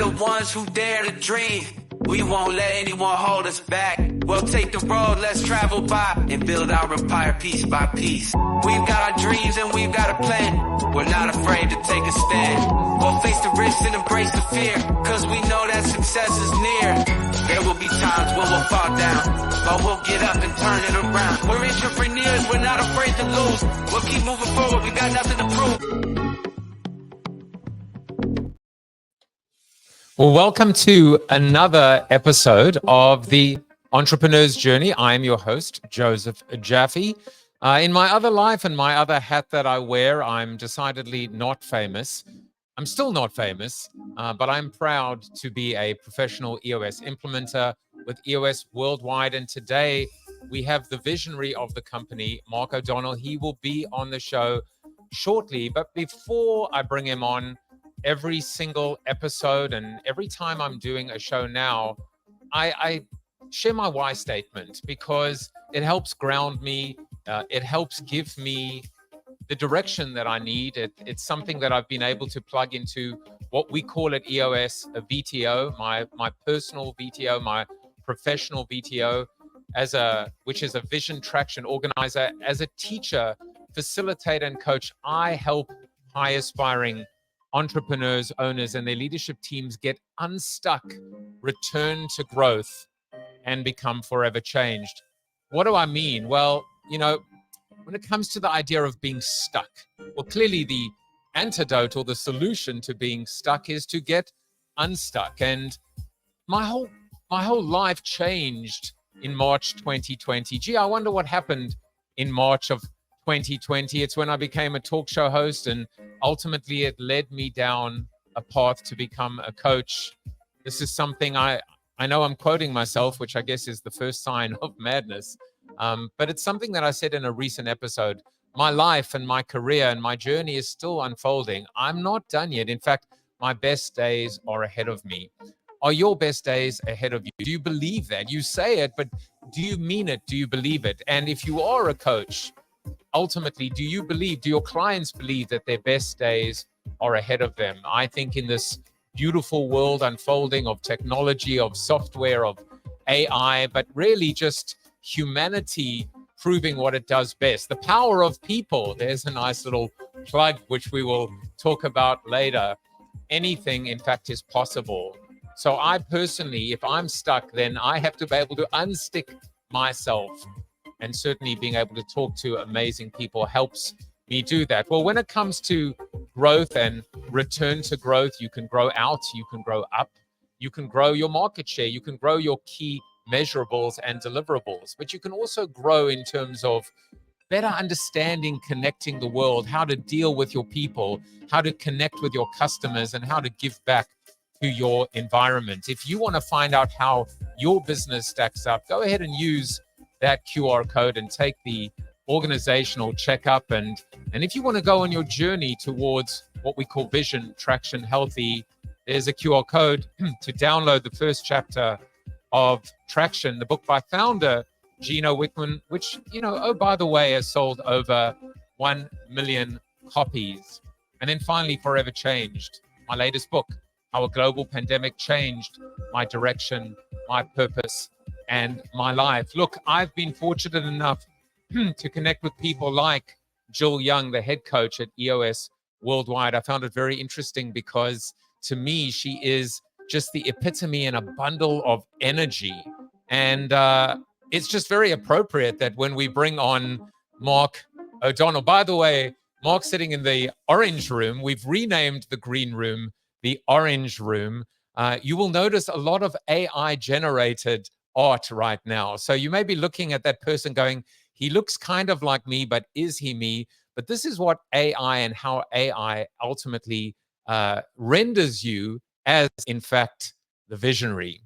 the ones who dare to dream. We won't let anyone hold us back. We'll take the road, let's travel by and build our empire piece by piece. We've got our dreams and we've got a plan. We're not afraid to take a stand. We'll face the risks and embrace the fear, cause we know that success is near. There will be times when we'll fall down, but we'll get up and turn it around. We're entrepreneurs, we're not afraid to lose. We'll keep moving forward, we got nothing to prove. Well, welcome to another episode of the Entrepreneur's Journey. I am your host, Joseph Jaffe. In my other life and my other hat that I wear, I'm decidedly not famous. I'm still not famous, but I'm proud to be a professional EOS implementer with EOS Worldwide. And today we have the visionary of the company, Mark O'Donnell. He will be on the show shortly. But before I bring him on, every single episode and every time I'm doing a show now, I share my why statement because it helps ground me. It helps give me the direction that I need. It's something that I've been able to plug into what we call at EOS a VTO, my personal VTO, my professional VTO, which is a vision traction organizer. As a teacher, facilitator, and coach, I help high aspiring entrepreneurs, owners, and their leadership teams get unstuck, return to growth, and become forever changed. What do I mean? Well, when it comes to the idea of being stuck, well, clearly the antidote or the solution to being stuck is to get unstuck. And my whole life changed in March 2020. Gee, I wonder what happened in March of 2020. It's when I became a talk show host, and ultimately it led me down a path to become a coach. This is something I know I'm quoting myself, which I guess is the first sign of madness. But it's something that I said in a recent episode. My life and my career and my journey is still unfolding. I'm not done yet. In fact, my best days are ahead of me. Are your best days ahead of you? Do you believe that? You say it, but do you mean it? Do you believe it? And if you are a coach, ultimately, do your clients believe that their best days are ahead of them? I think in this beautiful world unfolding of technology, of software, of AI, but really just humanity proving what it does best. The power of people. There's a nice little plug, which we will talk about later. Anything, in fact, is possible. So I personally, if I'm stuck, then I have to be able to unstick myself. And certainly being able to talk to amazing people helps me do that. Well, when it comes to growth and return to growth, you can grow out, you can grow up, you can grow your market share, you can grow your key measurables and deliverables, but you can also grow in terms of better understanding, connecting the world, how to deal with your people, how to connect with your customers, and how to give back to your environment. If you want to find out how your business stacks up, go ahead and use that QR code and take the organizational checkup. And if you want to go on your journey towards what we call vision, traction, healthy, there's a QR code to download the first chapter of Traction, the book by founder Gino Wickman, which, by the way, has sold over 1 million copies. And then finally, Forever Changed, my latest book, how a global pandemic changed my direction, my purpose, and my life. Look, I've been fortunate enough to connect with people like Jill Young, the head coach at EOS Worldwide. I found it very interesting because to me, she is just the epitome and a bundle of energy. And it's just very appropriate that when we bring on Mark O'Donnell, by the way, Mark's sitting in the orange room. We've renamed the green room the orange room. You will notice a lot of AI generated art right now. So you may be looking at that person going, he looks kind of like me, but is he me? But this is what AI and how AI ultimately renders you as, in fact, the visionary.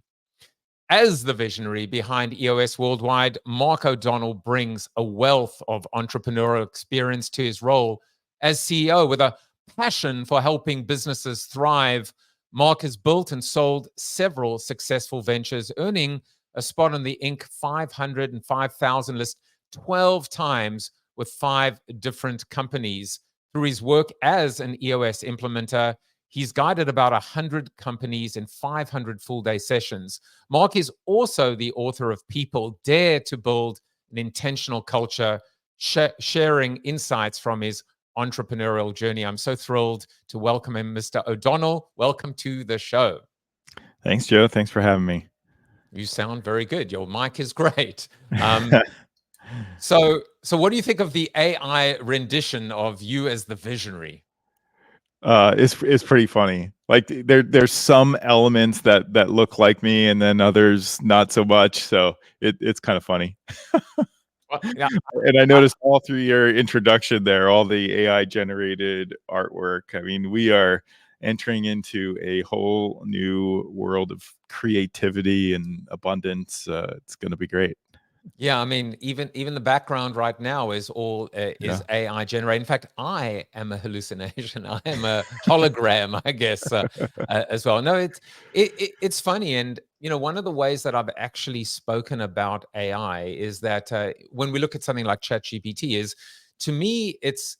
As the visionary behind EOS Worldwide, Mark O'Donnell brings a wealth of entrepreneurial experience to his role as CEO with a passion for helping businesses thrive. Mark has built and sold several successful ventures, earning a spot on the Inc. 500 and 5,000 list 12 times with 5 different companies. Through his work as an EOS implementer, He's guided about 100 companies in 500 full-day sessions. Mark is also the author of People Dare to Build an Intentional Culture, sharing insights from his entrepreneurial journey. I'm so thrilled to welcome him, Mr. O'Donnell. Welcome to the show. Thanks, Joe. Thanks for having me. You sound very good. Your mic is great. So what do you think of the AI rendition of you as the visionary? It's pretty funny. Like there's some elements that look like me, and then others not so much. So it's kind of funny. Well, yeah. And I noticed all through your introduction there, all the AI generated artwork. I mean, we are entering into a whole new world of creativity and abundance. It's going to be great. Yeah, I mean, even the background right now is all is AI generated. In fact, I am a hallucination. I am a hologram, I guess, as well. No, it's funny, and one of the ways that I've actually spoken about AI is that when we look at something like ChatGPT, is to me, it's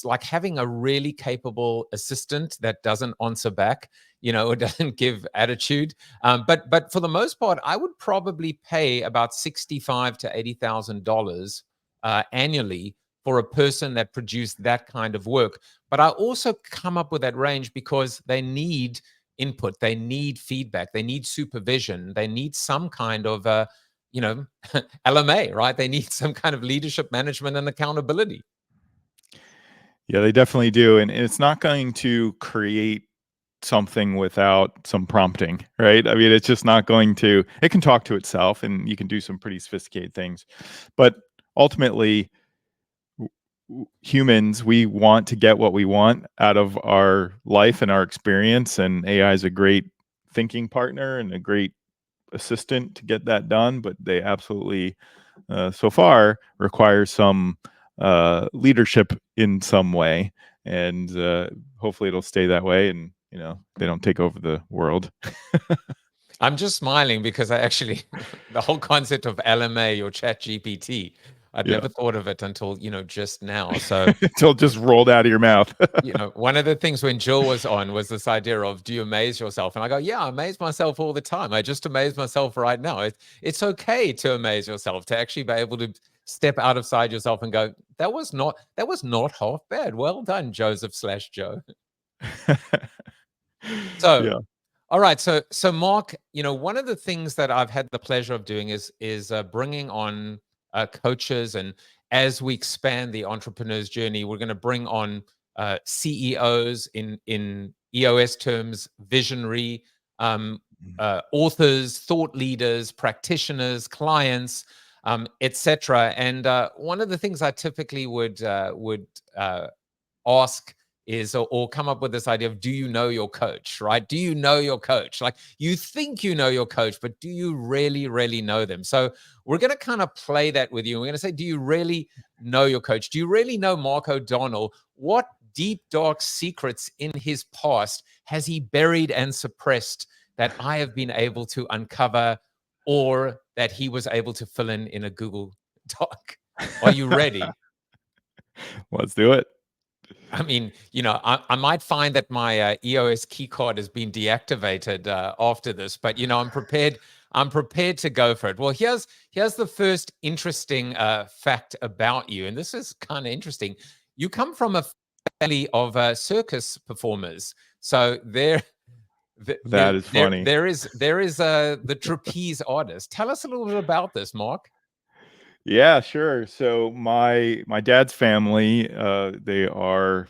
like having a really capable assistant that doesn't answer back, or doesn't give attitude. But for the most part, I would probably pay about $65,000 to $80,000 annually for a person that produced that kind of work. But I also come up with that range because they need input, they need feedback, they need supervision, they need some kind of LMA, right? They need some kind of leadership, management, and accountability. Yeah, they definitely do. And it's not going to create something without some prompting, right? I mean, it's just not going to, it can talk to itself and you can do some pretty sophisticated things. But ultimately, humans, we want to get what we want out of our life and our experience. And AI is a great thinking partner and a great assistant to get that done. But they absolutely, so far, require some leadership in some way. And hopefully it'll stay that way. And they don't take over the world. I'm just smiling because I actually, the whole concept of LMA or ChatGPT, I'd never thought of it until, just now. So until it just rolled out of your mouth. One of the things when Jill was on was this idea of, do you amaze yourself? And I go, yeah, I amaze myself all the time. I just amaze myself right now. It's okay to amaze yourself, to actually be able to step outside yourself and go, that was not half bad. Well done, Joseph/Joe. So, yeah. All right. So Mark, one of the things that I've had the pleasure of doing is bringing on coaches, and as we expand the entrepreneur's journey, we're going to bring on CEOs in EOS terms, visionary, authors, thought leaders, practitioners, clients, etc. And one of the things I typically would ask is, or come up with this idea of, do you know your coach, right? Do you know your coach? Like, you think you know your coach, but do you really, really know them? So we're going to kind of play that with you. We're going to say, do you really know your coach? Do you really know Mark O'Donnell? What deep, dark secrets in his past has he buried and suppressed that I have been able to uncover, or that he was able to fill in a Google Doc? Are you ready? Let's do it. I mean, I might find that my EOS key card has been deactivated after this, but I'm prepared. I'm prepared to go for it. Well, here's the first interesting fact about you, and this is kind of interesting. You come from a family of circus performers, so that is funny. There is the trapeze artist. Tell us a little bit about this, Mark. Yeah, sure. So my dad's family, they are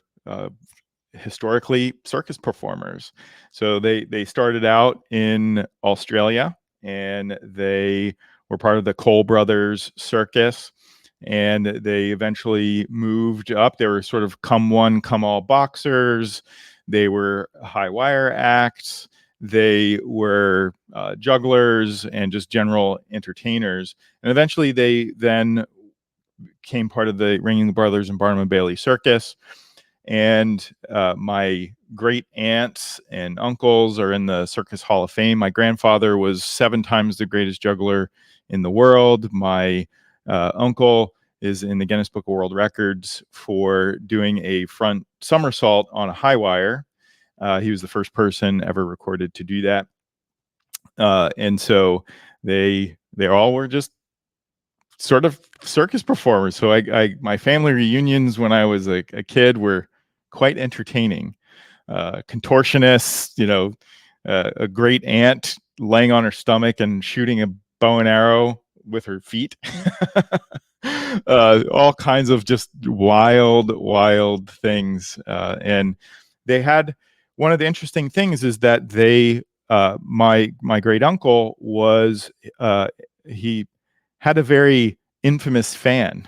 historically circus performers. So they started out in Australia, and they were part of the Cole Brothers Circus, and they eventually moved up. They were sort of come one, come all boxers. They were high wire acts. They were jugglers and just general entertainers. And eventually they then became part of the Ringling Brothers and Barnum and Bailey Circus. And my great aunts and uncles are in the Circus Hall of Fame. My grandfather was 7 times the greatest juggler in the world. My uncle is in the Guinness Book of World Records for doing a front somersault on a high wire. He was the first person ever recorded to do that. And so they all were just sort of circus performers. So my family reunions when I was a kid were quite entertaining. Contortionists, a great aunt laying on her stomach and shooting a bow and arrow with her feet. All kinds of just wild things. And they had, one of the interesting things is that my great uncle was, he had a very infamous fan,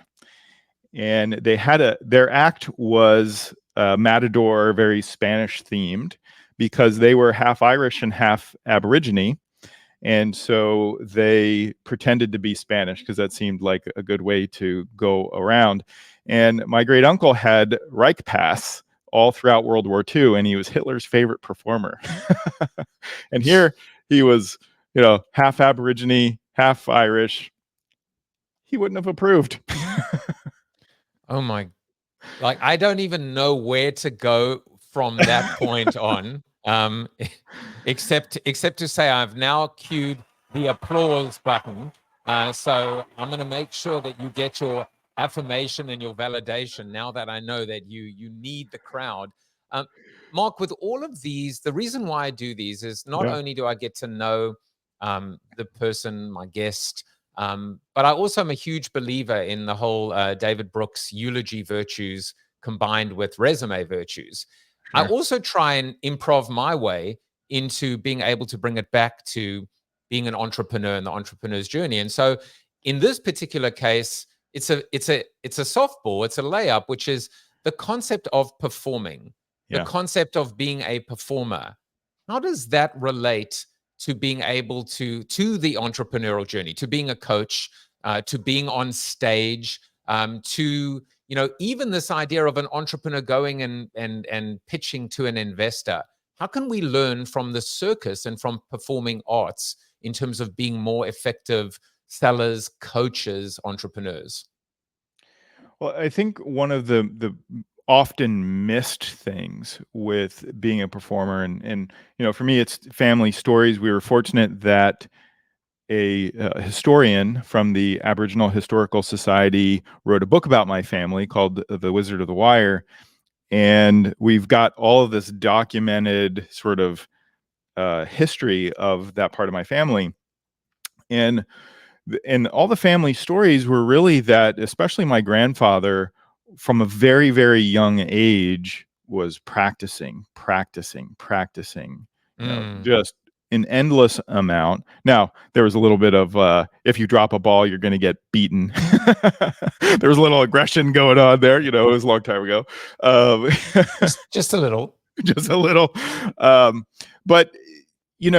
and their act was Matador, very Spanish themed, because they were half Irish and half Aborigine. And so they pretended to be Spanish because that seemed like a good way to go around. And my great uncle had Reich Pass all throughout World War II, and he was Hitler's favorite performer. And here he was, half Aborigine, half Irish. He wouldn't have approved. Oh my, like, I don't even know where to go from that point on, except to say I've now cued the applause button. So I'm going to make sure that you get your affirmation and your validation now that I know that you need the crowd. Mark, with all of these, the reason why I do these is not only do I get to know the person, my guest, but I also am a huge believer in the whole David Brooks eulogy virtues combined with resume virtues. Sure. I also try and improv my way into being able to bring it back to being an entrepreneur and the entrepreneur's journey. And so in this particular case, it's a softball, it's a layup, which is the concept of performing, the concept of being a performer. How does that relate to being able to the entrepreneurial journey, to being a coach, to being on stage, to, even this idea of an entrepreneur going and pitching to an investor? How can we learn from the circus and from performing arts in terms of being more effective sellers, coaches, entrepreneurs? Well, I think one of the often missed things with being a performer, and for me, it's family stories. We were fortunate that a historian from the Aboriginal Historical Society wrote a book about my family called The Wizard of the Wire. And we've got all of this documented sort of history of that part of my family. And all the family stories were really that, especially my grandfather, from a very, very young age, was practicing, just an endless amount. Now, there was a little bit of, if you drop a ball, you're going to get beaten. There was a little aggression going on there. It was a long time ago. Just a little. Just a little. But, in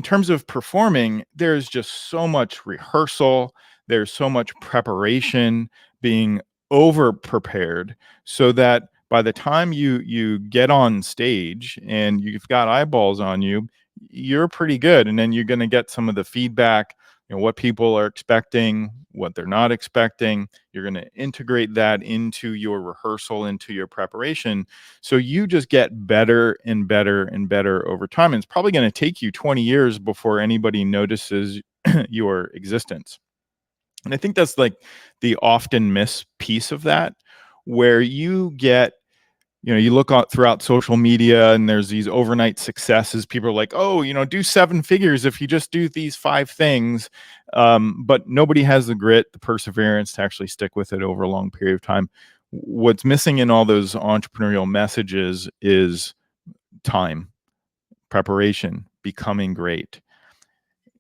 terms of performing, there's just so much rehearsal. There's so much preparation, being over prepared, so that by the time you get on stage and you've got eyeballs on you, you're pretty good. And then you're going to get some of the feedback, what people are expecting, what they're not expecting. You're going to integrate that into your rehearsal, into your preparation. So you just get better and better and better over time. And it's probably going to take you 20 years before anybody notices your existence. And I think that's like the often missed piece of that, where you get, you look throughout social media and there's these overnight successes. People are like, oh, do 7 figures if you just do these 5 things. But nobody has the grit, the perseverance to actually stick with it over a long period of time. What's missing in all those entrepreneurial messages is time, preparation, becoming great.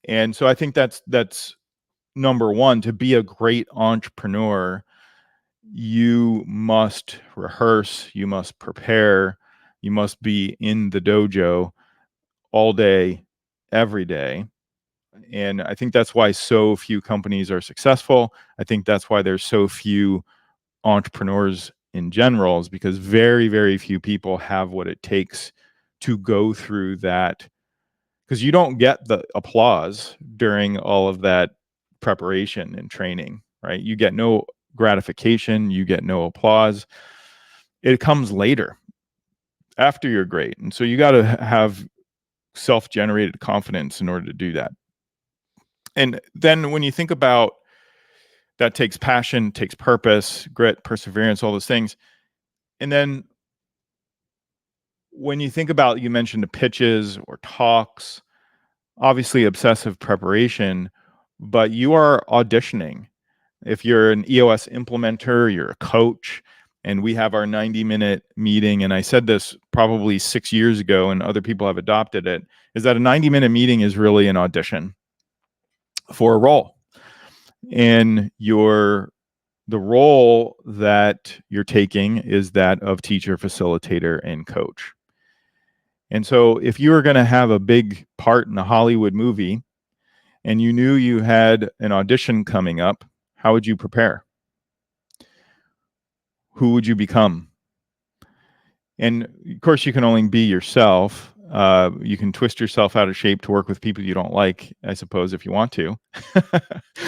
And so I think that's number one. To be a great entrepreneur, you must rehearse, you must prepare, you must be in the dojo all day, every day. And I think that's why so few companies are successful. I think that's why there's so few entrepreneurs in general, is because very, very few people have what it takes to go through that. Because you don't get the applause during all of that preparation and training, right? You get no gratification, you get no applause. It comes later. after your grade. And so you got to have self-generated confidence in order to do that. And then when you think about that, takes passion, takes purpose, grit, perseverance, all those things. And then when you think about, you mentioned the pitches or talks, obviously obsessive preparation, but you are auditioning. If you're an EOS implementer, you're a coach, and we have our 90-minute meeting, and I said this probably 6 years ago, and other people have adopted it, is that a 90-minute meeting is really an audition for a role. And the role that you're taking is that of teacher, facilitator, and coach. And so if you were going to have a big part in a Hollywood movie and you knew you had an audition coming up, how would you prepare? Who would you become? And of course, you can only be yourself. You can twist yourself out of shape to work with people you don't like, I suppose, if you want to.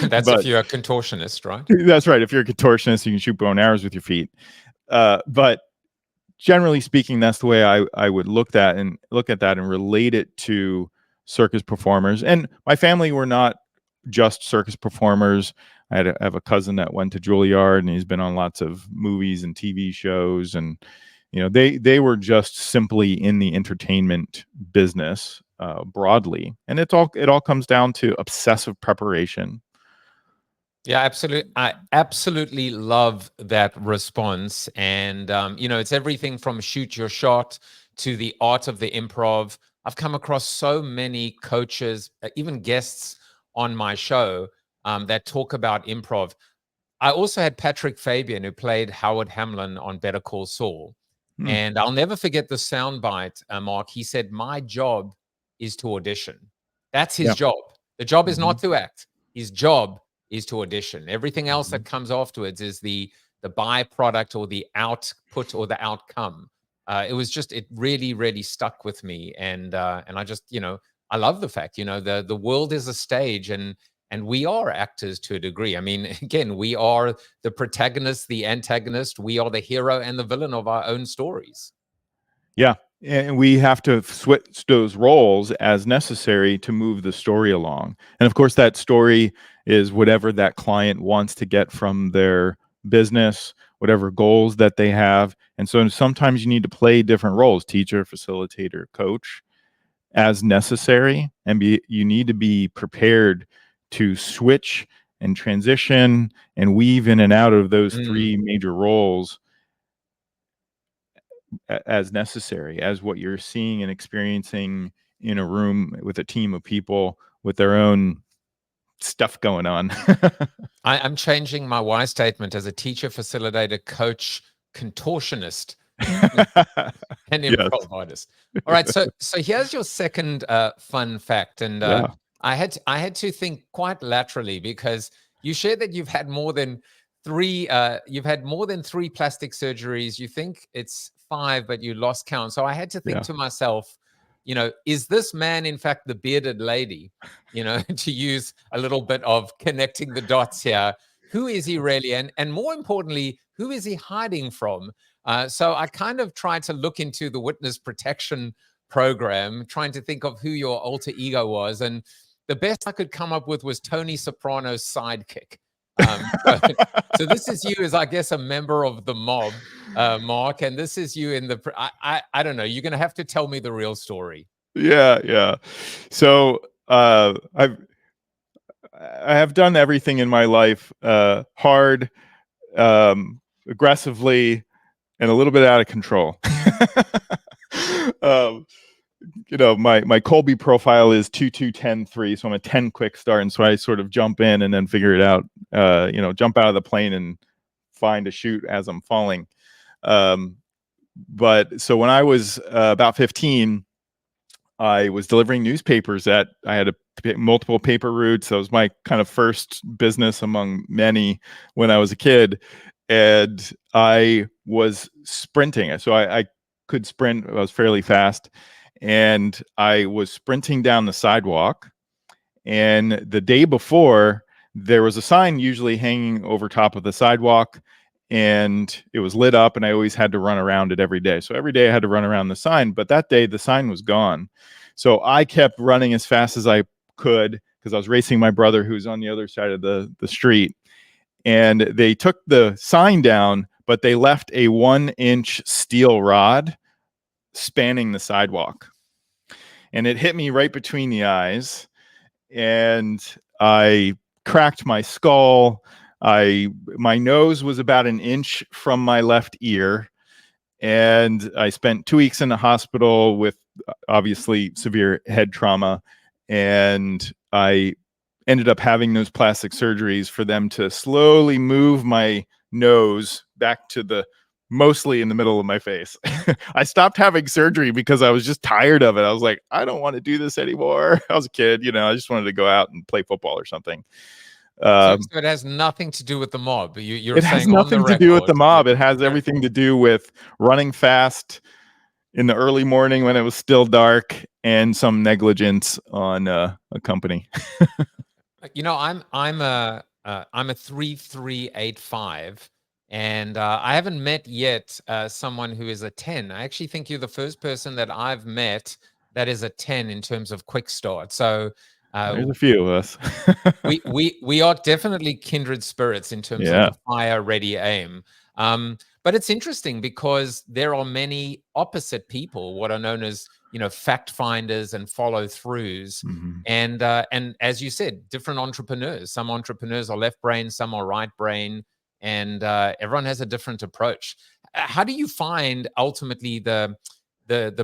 That's if you're a contortionist, right? That's right. If you're a contortionist, you can shoot bow and arrows with your feet. But generally speaking, that's the way I would look at that and relate it to circus performers. And my family were not just circus performers. I have a cousin that went to Juilliard, and he's been on lots of movies and TV shows, and they were just simply in the entertainment business broadly. And it all comes down to obsessive preparation. Yeah, absolutely. I absolutely love that response. And, it's everything from shoot your shot to the art of the improv. I've come across so many coaches, even guests on my show that talk about improv. I also had Patrick Fabian, who played Howard Hamlin on Better Call Saul. And I'll never forget the soundbite, Mark. He said, "My job is to audition." That's his job. The job is not to act. His job is to audition. Everything else that comes afterwards is the byproduct or the output or the outcome. It really, really stuck with me. And I just, I love the fact, the world is a stage, and we are actors to a degree. I mean, again, we are the protagonist, the antagonist. We are the hero and the villain of our own stories. Yeah. And we have to switch those roles as necessary to move the story along. And of course, that story is whatever that client wants to get from their business, whatever goals that they have. And so sometimes you need to play different roles, teacher, facilitator, coach, as necessary. And you need to be prepared to switch and transition and weave in and out of those three major roles as necessary, as what you're seeing and experiencing in a room with a team of people with their own stuff going on. I'm changing my why statement as a teacher, facilitator, coach, contortionist, and improv artist. All right, so here's your second fun fact, and I had to think quite laterally, because you shared that you've had more than three plastic surgeries. You think it's 5, but you lost count. So I had to think to myself, is this man in fact the bearded lady? To use a little bit of connecting the dots here. Who is he really? And more importantly, who is he hiding from? So I kind of tried to look into the witness protection program, trying to think of who your alter ego was. And the best I could come up with was Tony Soprano's sidekick. So this is you as, I guess, a member of the mob, Mark, and this is you in the, I don't know, you're going to have to tell me the real story. Yeah. So I have done everything in my life, hard, aggressively, and a little bit out of control. My Colby profile is 2-2-10-3, so I'm a 10 quick start, and so I sort of jump in and then figure it out. Jump out of the plane and find a chute as I'm falling. But so when I was about 15, I was delivering newspapers. I had multiple paper routes. That was my kind of first business among many when I was a kid, and I was sprinting. So I could sprint. I was fairly fast. And I was sprinting down the sidewalk, and the day before, there was a sign usually hanging over top of the sidewalk, and it was lit up, and I always had to run around it every day. So every day I had to run around the sign, but that day the sign was gone. So I kept running as fast as I could because I was racing my brother who's on the other side of the street. And they took the sign down, but they left a 1-inch steel rod spanning the sidewalk. And it hit me right between the eyes, and I cracked my skull. My nose was about an inch from my left ear, and I spent 2 weeks in the hospital with obviously severe head trauma, and I ended up having those plastic surgeries for them to slowly move my nose back to the mostly in the middle of my face. I stopped having surgery because I was just tired of it. I was like, I don't want to do this anymore. I was a kid, I just wanted to go out and play football or something. So it has nothing to do with the mob. You're it has saying nothing on the to do with record, the mob. It has everything to do with running fast in the early morning when it was still dark and some negligence on a company. I'm a 3385, and I haven't met yet someone who is a 10. I actually think you're the first person that I've met that is a 10 in terms of quick start. So there's a few of us. we are definitely kindred spirits in terms of the fire ready aim. But it's interesting because there are many opposite people, what are known as fact finders and follow throughs. Mm-hmm. And as you said, different entrepreneurs. Some entrepreneurs are left brain, some are right brain, and everyone has a different approach. How do you find ultimately the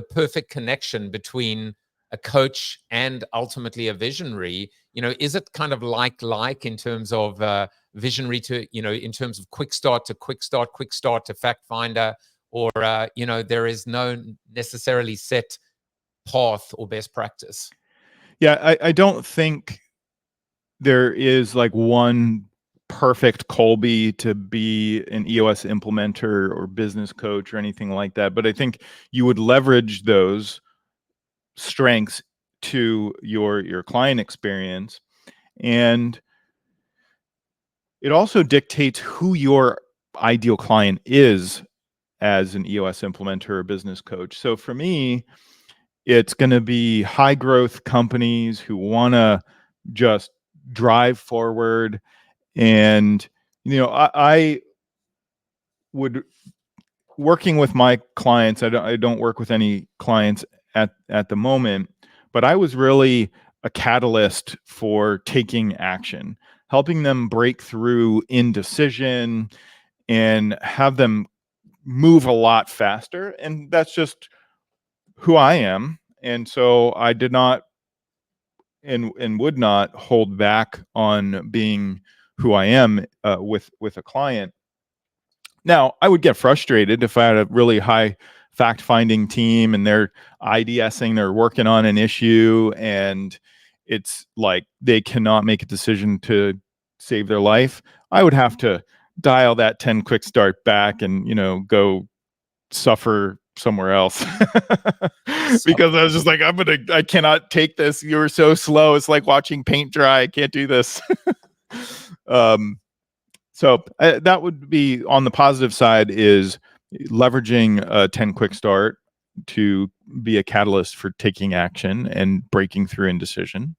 perfect connection between a coach and ultimately a visionary? Is it kind of like in terms of visionary to, in terms of quick start to fact finder, or, there is no necessarily set path or best practice? Yeah, I don't think there is like one perfect Colby to be an EOS implementer or business coach or anything like that. But I think you would leverage those strengths to your client experience, and it also dictates who your ideal client is as an EOS implementer or business coach. So for me, it's going to be high growth companies who want to just drive forward. And I would, working with my clients, I don't work with any clients at the moment, but I was really a catalyst for taking action, helping them break through indecision and have them move a lot faster. And that's just who I am. And so I did not and would not hold back on being who I am with a client. Now, I would get frustrated if I had a really high fact-finding team and they're IDSing, they're working on an issue, and it's like they cannot make a decision to save their life. I would have to dial that 10 quick start back and, go suffer somewhere else because I was just like, I cannot take this. You were so slow. It's like watching paint dry. I can't do this. So that would be on the positive side, is leveraging a 10 quick start to be a catalyst for taking action and breaking through indecision.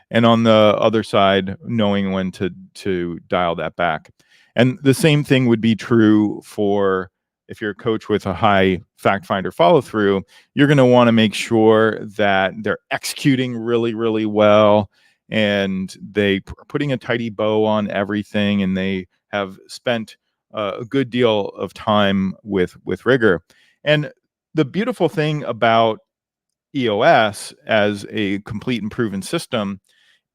And on the other side, knowing when to dial that back. And the same thing would be true for if you're a coach with a high fact finder follow through. You're going to want to make sure that they're executing really, really well, and they are putting a tidy bow on everything, and they have spent a good deal of time with rigor. And the beautiful thing about EOS as a complete and proven system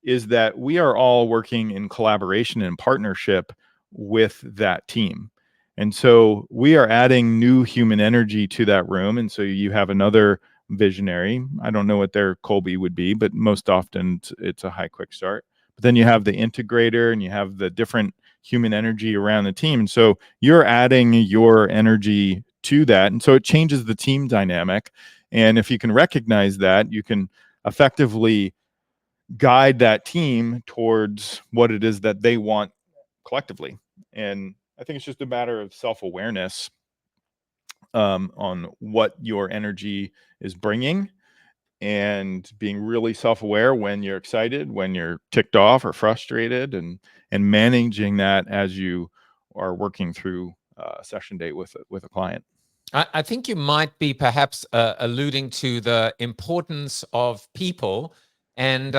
is that we are all working in collaboration and partnership with that team. And so we are adding new human energy to that room. And so you have another visionary. I don't know what their Colby would be, but most often it's a high quick start. But then you have the integrator and you have the different human energy around the team. And so you're adding your energy to that. And so it changes the team dynamic. And if you can recognize that, you can effectively guide that team towards what it is that they want collectively. And I think it's just a matter of self-awareness on what your energy is bringing, and being really self-aware when you're excited, when you're ticked off or frustrated, and managing that as you are working through a session day with a client. I think you might be perhaps alluding to the importance of people, and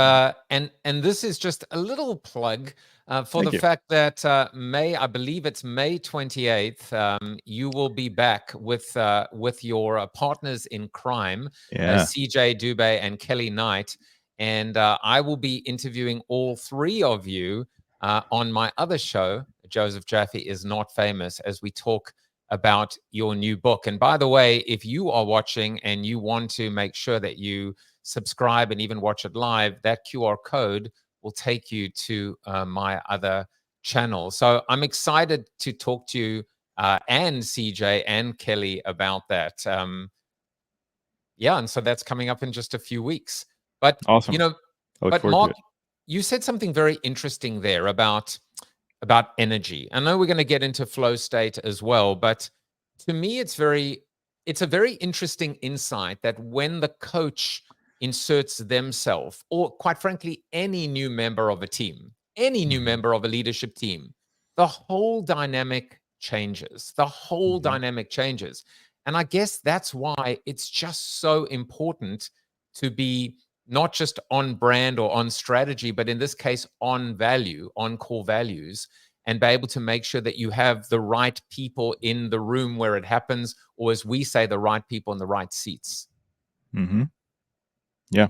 this is just a little plug for Thank the you. fact that I believe it's May 28th, you will be back with your partners in crime, Yeah. CJ Dubé and Kelly Knight, and I will be interviewing all three of you on my other show, Joseph Jaffe is Not Famous, as we talk about your new book. And by the way, if you are watching and you want to make sure that you subscribe and even watch it live, that QR code will take you to my other channel. So I'm excited to talk to you and CJ and Kelly about that. And so that's coming up in just a few weeks. But Awesome. I look but forward to Mark, it. you said something very interesting there about energy. I know we're going to get into flow state as well, but to me, it's a very interesting insight that when the coach inserts themselves, or quite frankly, any new member of a team, any new member of a leadership team, the whole dynamic changes. The whole dynamic changes. And I guess that's why it's just so important to be not just on brand or on strategy, but in this case, on value, on core values, and be able to make sure that you have the right people in the room where it happens, or as we say, the right people in the right seats. Mm-hmm. Yeah,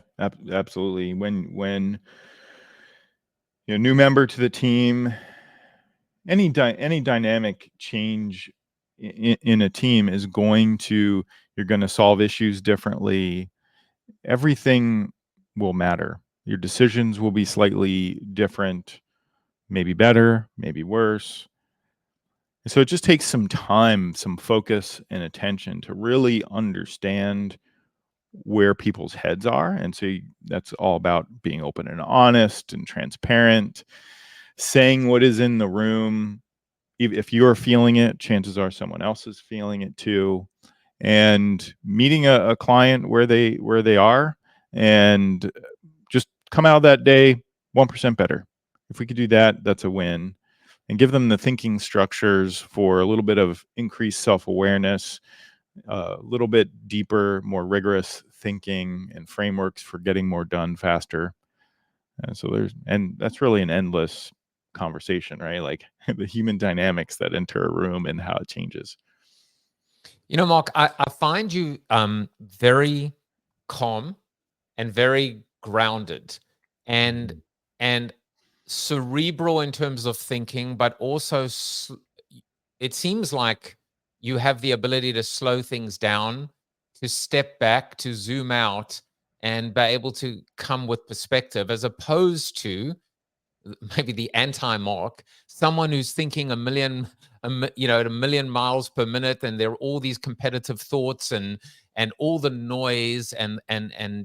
absolutely. When new member to the team, any dynamic change in a team is you're going to solve issues differently. Everything will matter. Your decisions will be slightly different, maybe better, maybe worse. So it just takes some time, some focus and attention to really understand where people's heads are. And so that's all about being open and honest and transparent, saying what is in the room. If you're feeling it, chances are someone else is feeling it too. And meeting a client where they are, and just come out of that day 1% better. If we could do that, that's a win. And give them the thinking structures for a little bit of increased self-awareness, a little bit deeper, more rigorous thinking and frameworks for getting more done faster. And that's really an endless conversation, right? Like the human dynamics that enter a room and how it changes. Mark, I find you very calm and very grounded and cerebral in terms of thinking, but also it seems like you have the ability to slow things down, to step back, to zoom out, and be able to come with perspective, as opposed to maybe the anti-Mark, someone who's thinking at a million miles per minute, and there are all these competitive thoughts and all the noise and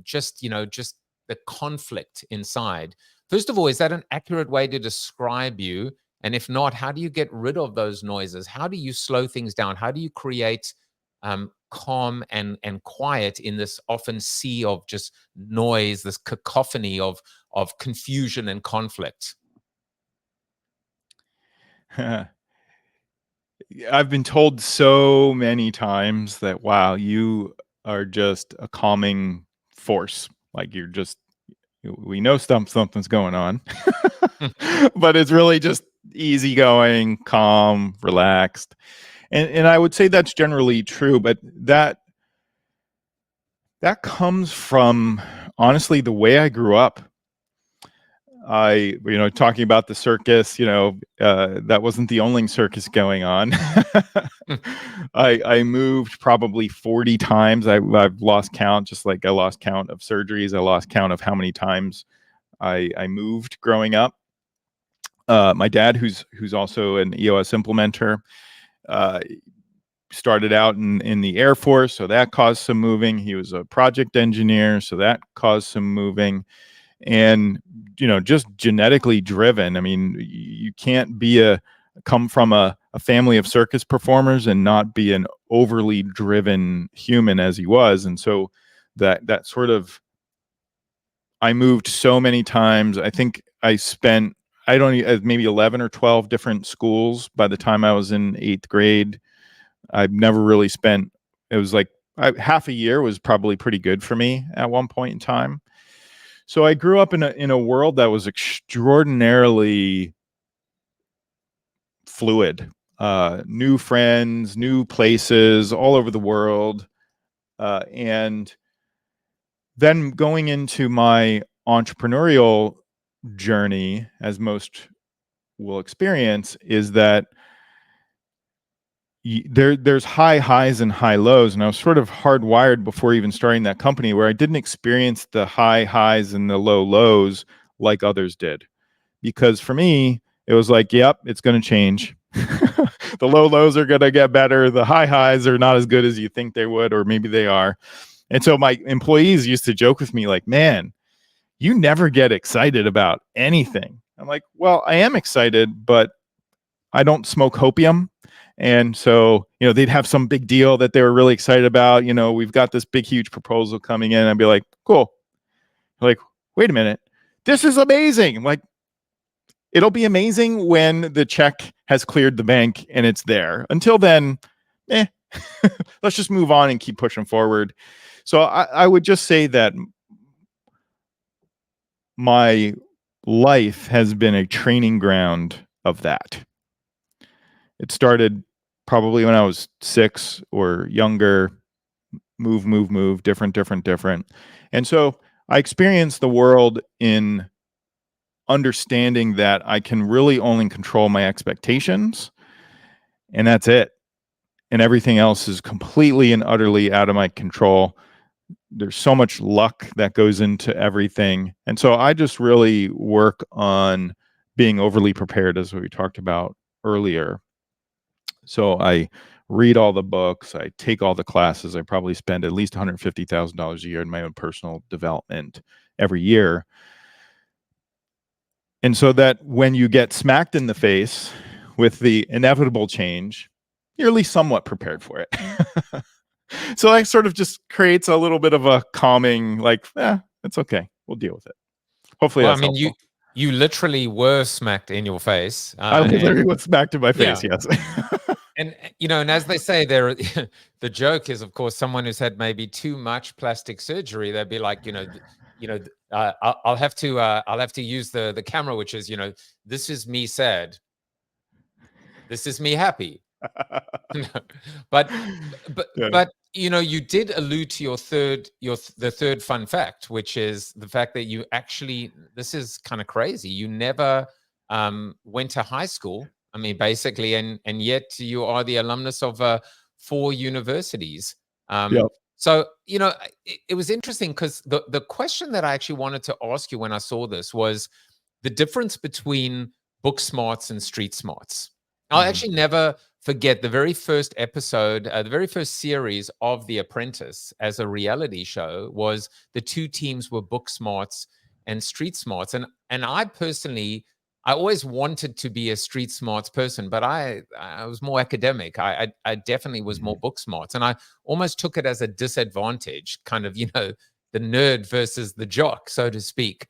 just the conflict inside. First of all, is that an accurate way to describe you? And if not, how do you get rid of those noises? How do you slow things down? How do you create calm and quiet in this often sea of just noise, this cacophony of confusion and conflict? I've been told so many times that, wow, you are just a calming force. Like we know something's going on, but it's really just easygoing, calm, relaxed. And I would say that's generally true, but that comes from, honestly, the way I grew up. Talking about the circus, that wasn't the only circus going on. I moved probably 40 times. I've lost count, just like I lost count of surgeries. I lost count of how many times I moved growing up. My dad, who's also an EOS implementer, started out in the Air Force, so that caused some moving. He was a project engineer, so that caused some moving. And just genetically driven. I mean, you can't come from a a family of circus performers and not be an overly driven human as he was. And so that sort of, I moved so many times. I think I spent, I don't know, maybe 11 or 12 different schools by the time I was in 8th grade. I've never really spent, it was like half a year was probably pretty good for me at one point in time. So I grew up in a world that was extraordinarily fluid, new friends, new places all over the world. And then going into my entrepreneurial journey, as most will experience, is that there's high highs and high lows. And I was sort of hardwired before even starting that company, where I didn't experience the high highs and the low lows like others did. Because for me, it was like, yep, it's going to change. The low lows are going to get better. The high highs are not as good as you think they would, or maybe they are. And so my employees used to joke with me like, man, you never get excited about anything. I'm like, well, I am excited, but I don't smoke opium. And so, they'd have some big deal that they were really excited about. We've got this big, huge proposal coming in. I'd be like, cool. Like, wait a minute. This is amazing. I'm like, it'll be amazing when the check has cleared the bank and it's there. Until then, let's just move on and keep pushing forward. So I would just say that my life has been a training ground of that. It started probably when I was 6 or younger, move, different. And so I experienced the world in understanding that I can really only control my expectations, and that's it. And everything else is completely and utterly out of my control. There's so much luck that goes into everything. And so I just really work on being overly prepared, as we talked about earlier. So I read all the books, I take all the classes, I probably spend at least $150,000 a year in my own personal development every year. And so that when you get smacked in the face with the inevitable change, you're at least somewhat prepared for it. So that sort of just creates a little bit of a calming, like, it's okay, we'll deal with it. Hopefully that's helpful. You literally were smacked in your face. I literally was smacked in my face, yes. And as they say, the joke is, of course, someone who's had maybe too much plastic surgery, they'd be like, I'll have to use the camera, which is, this is me sad, this is me happy. but you did allude to the third fun fact, which is the fact that you actually, this is kind of crazy, you never went to high school. I mean, basically, and yet you are the alumnus of 4 universities. Yep. So, it was interesting because the question that I actually wanted to ask you when I saw this was the difference between book smarts and street smarts. I'll actually never forget the very first episode, the very first series of The Apprentice as a reality show was the 2 teams were book smarts and street smarts. And I personally, I always wanted to be a street smarts person, but I was more academic. I definitely was more book smarts. And I almost took it as a disadvantage, kind of, the nerd versus the jock, so to speak.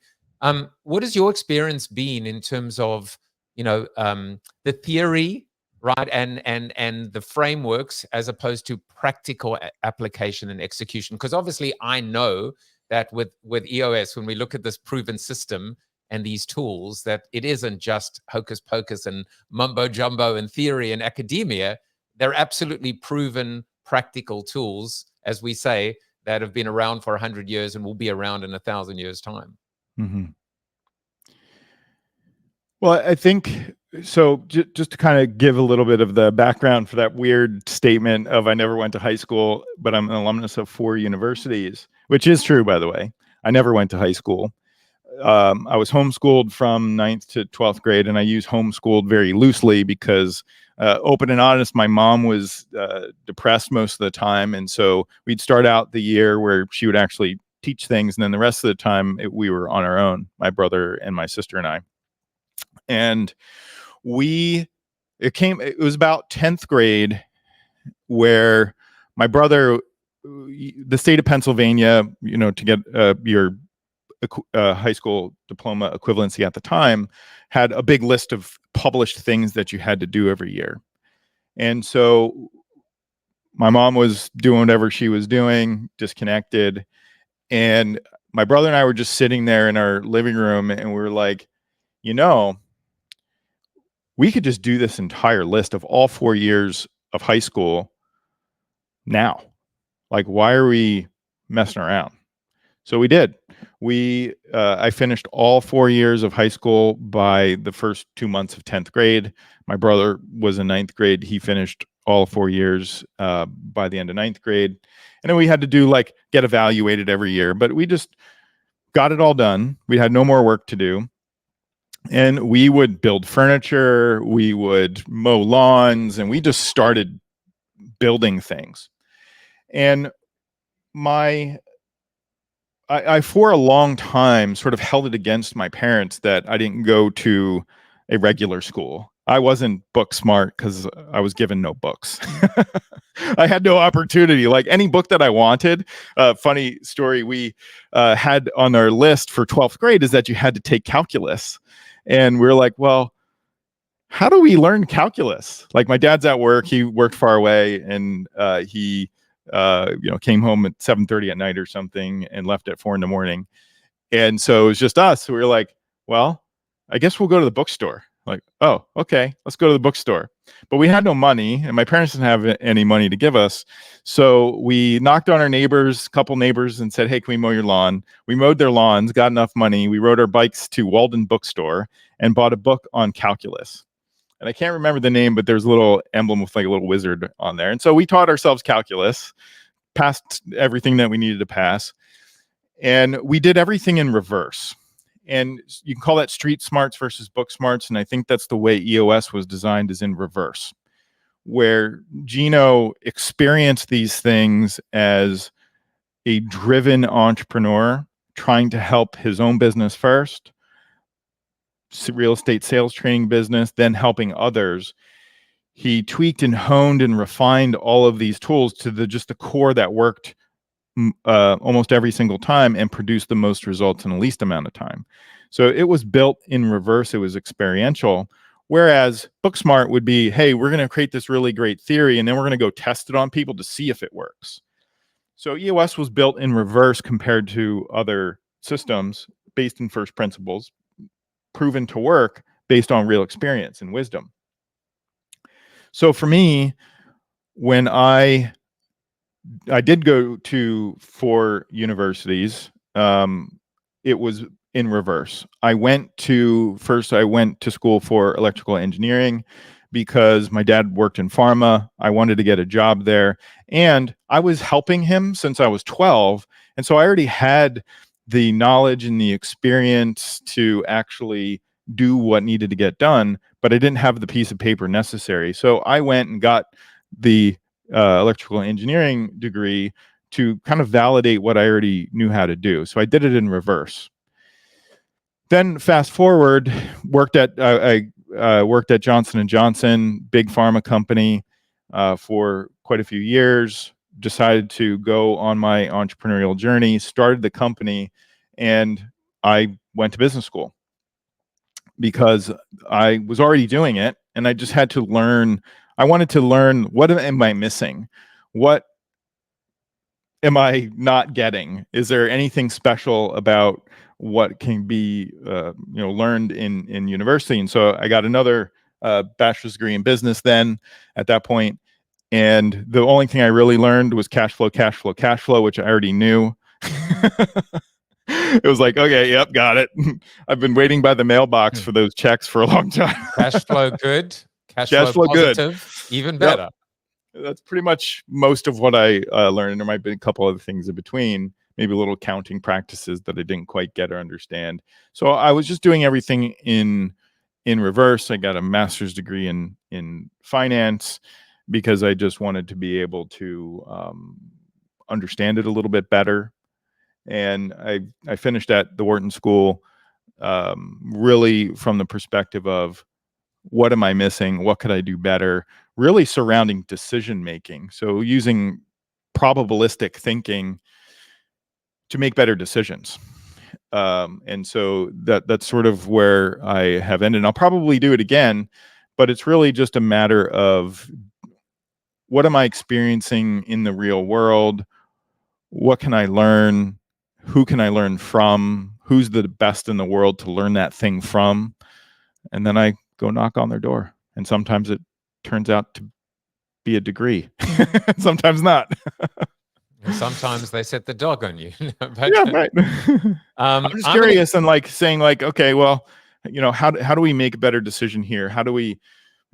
What has your experience been in terms of, the theory, right, and the frameworks as opposed to practical application and execution? Because obviously I know that with EOS, when we look at this proven system and these tools, that it isn't just hocus pocus and mumbo jumbo and theory and academia. They're absolutely proven practical tools, as we say, that have been around for 100 years and will be around in 1,000 years' time. Mm-hmm. Well, I think so. Just to kind of give a little bit of the background for that weird statement of I never went to high school, but I'm an alumnus of 4 universities, which is true, by the way. I never went to high school. I was homeschooled from 9th to 12th grade, and I use homeschooled very loosely because, open and honest, my mom was depressed most of the time. And so we'd start out the year where she would actually teach things. And then the rest of the time we were on our own, my brother and my sister and I. And it it was about 10th grade where my brother, the state of Pennsylvania, to get your high school diploma equivalency at the time, had a big list of published things that you had to do every year. And so my mom was doing whatever she was doing, disconnected. And my brother and I were just sitting there in our living room, and we were like, we could just do this entire list of all 4 years of high school now. Like, why are we messing around? So we did. I finished all 4 years of high school by the first 2 months of 10th grade. My brother was in 9th grade. He finished all 4 years by the end of 9th grade. And then we had to get evaluated every year, but we just got it all done. We had no more work to do. And we would build furniture, we would mow lawns, and we just started building things. And I for a long time sort of held it against my parents that I didn't go to a regular school. I wasn't book smart because I was given no books. I had no opportunity. Like, any book that I wanted, funny story we had on our list for 12th grade is that you had to take calculus. And we were like, well, how do we learn calculus? Like, my dad's at work. He worked far away, and he came home at 7:30 at night or something and left at 4 a.m. And so it was just us. We were like, well, I guess we'll go to the bookstore. Like, oh, okay, let's go to the bookstore. But we had no money, and my parents didn't have any money to give us. So we knocked on our couple neighbors, and said, hey, can we mow your lawn? We mowed their lawns, got enough money. We rode our bikes to Walden Bookstore and bought a book on calculus. And I can't remember the name, but there's a little emblem with like a little wizard on there. And so we taught ourselves calculus, passed everything that we needed to pass. And we did everything in reverse. And you can call that street smarts versus book smarts. And I think that's the way EOS was designed, is in reverse, where Gino experienced these things as a driven entrepreneur trying to help his own business first, real estate sales training business, then helping others. He tweaked and honed and refined all of these tools to just the core that worked almost every single time and produced the most results in the least amount of time. So it was built in reverse. It was experiential. Whereas Booksmart would be, hey, we're going to create this really great theory, and then we're going to go test it on people to see if it works. So EOS was built in reverse compared to other systems based in first principles, proven to work based on real experience and wisdom. So for me, when I did go to 4 universities, it was in reverse. I went to school for electrical engineering because my dad worked in pharma. I wanted to get a job there, and I was helping him since I was 12. And so I already had the knowledge and the experience to actually do what needed to get done, but I didn't have the piece of paper necessary. So I went and got the electrical engineering degree to kind of validate what I already knew how to do. So I did it in reverse. Then fast forward, I worked at Johnson & Johnson, big pharma company, for quite a few years. Decided to go on my entrepreneurial journey, started the company, and I went to business school because I was already doing it, and I just had to learn. I wanted to learn, what am I missing? What am I not getting? Is there anything special about what can be learned in university? And so I got another bachelor's degree in business then at that point. And the only thing I really learned was cash flow, which I already knew. It was like, okay, yep, got it. I've been waiting by the mailbox for those checks for a long time. Cash flow good, cash flow positive, good. Even better. Yep. That's pretty much most of what I learned. And there might be a couple other things in between, maybe little accounting practices that I didn't quite get or understand. So I was just doing everything in reverse. I got a master's degree in finance because I just wanted to be able to understand it a little bit better. And I finished at the Wharton School really from the perspective of what am I missing? What could I do better? Really surrounding decision making. So using probabilistic thinking to make better decisions. And so that's sort of where I have ended. And I'll probably do it again, but it's really just a matter of what am I experiencing in the real world? What can I learn? Who can I learn from? Who's the best in the world to learn that thing from? And then I go knock on their door. And sometimes it turns out to be a degree. Sometimes not. Sometimes they set the dog on you. But, yeah, right. I'm just curious and like saying like, okay, well, how do we make a better decision here? How do we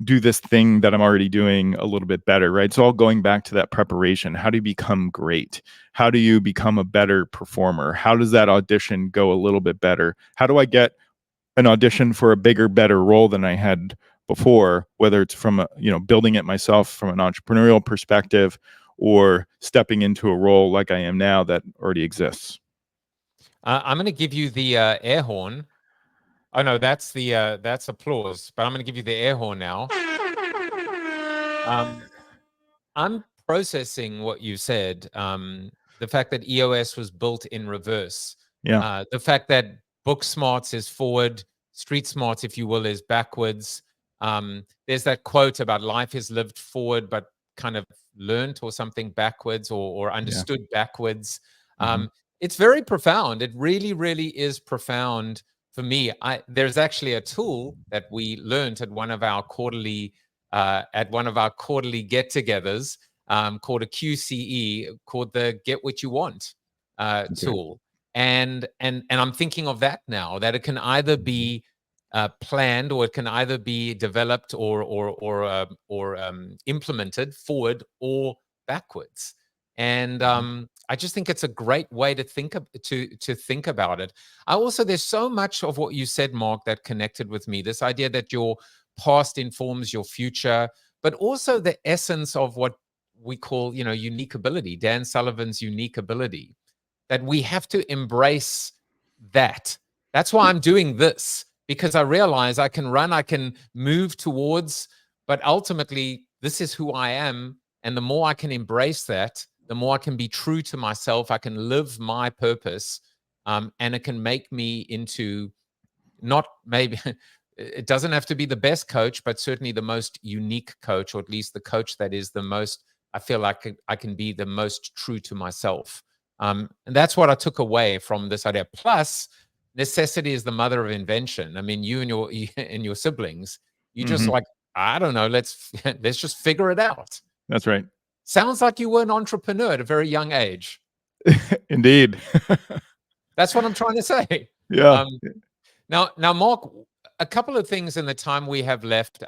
do this thing that I'm already doing a little bit better, right? So all going back to that preparation. How do you become great? How do you become a better performer? How does that audition go a little bit better? How do I get an audition for a bigger, better role than I had before, whether it's from building it myself from an entrepreneurial perspective or stepping into a role like I am now that already exists. I'm going to give you the air horn. Oh no, that's applause. But I'm going to give you the air horn now. I'm processing what you said. The fact that EOS was built in reverse. Yeah. The fact that book smarts is forward, street smarts, if you will, is backwards. There's that quote about life is lived forward, but kind of learned or something backwards or understood backwards. It's very profound. It really, really is profound for me. There's actually a tool that we learned at one of our quarterly get-togethers called a QCE, called the Get What You Want tool. And I'm thinking of that now, that it can either be planned or it can either be developed or implemented forward or backwards. And I just think it's a great way to think about it. There's so much of what you said, Mark, that connected with me. This idea that your past informs your future, but also the essence of what we call, unique ability, Dan Sullivan's unique ability, that we have to embrace that. That's why I'm doing this, because I realize I can run, I can move towards, but ultimately this is who I am. And the more I can embrace that, the more I can be true to myself, I can live my purpose, and it can make me into not maybe, it doesn't have to be the best coach, but certainly the most unique coach, or at least the coach that is the most, I feel like I can be the most true to myself. And that's what I took away from this idea. Plus, necessity is the mother of invention. I mean, you and your siblings, you just like, I don't know, let's just figure it out. That's right. Sounds like you were an entrepreneur at a very young age. Indeed. That's what I'm trying to say. Yeah. Now, Mark, a couple of things in the time we have left.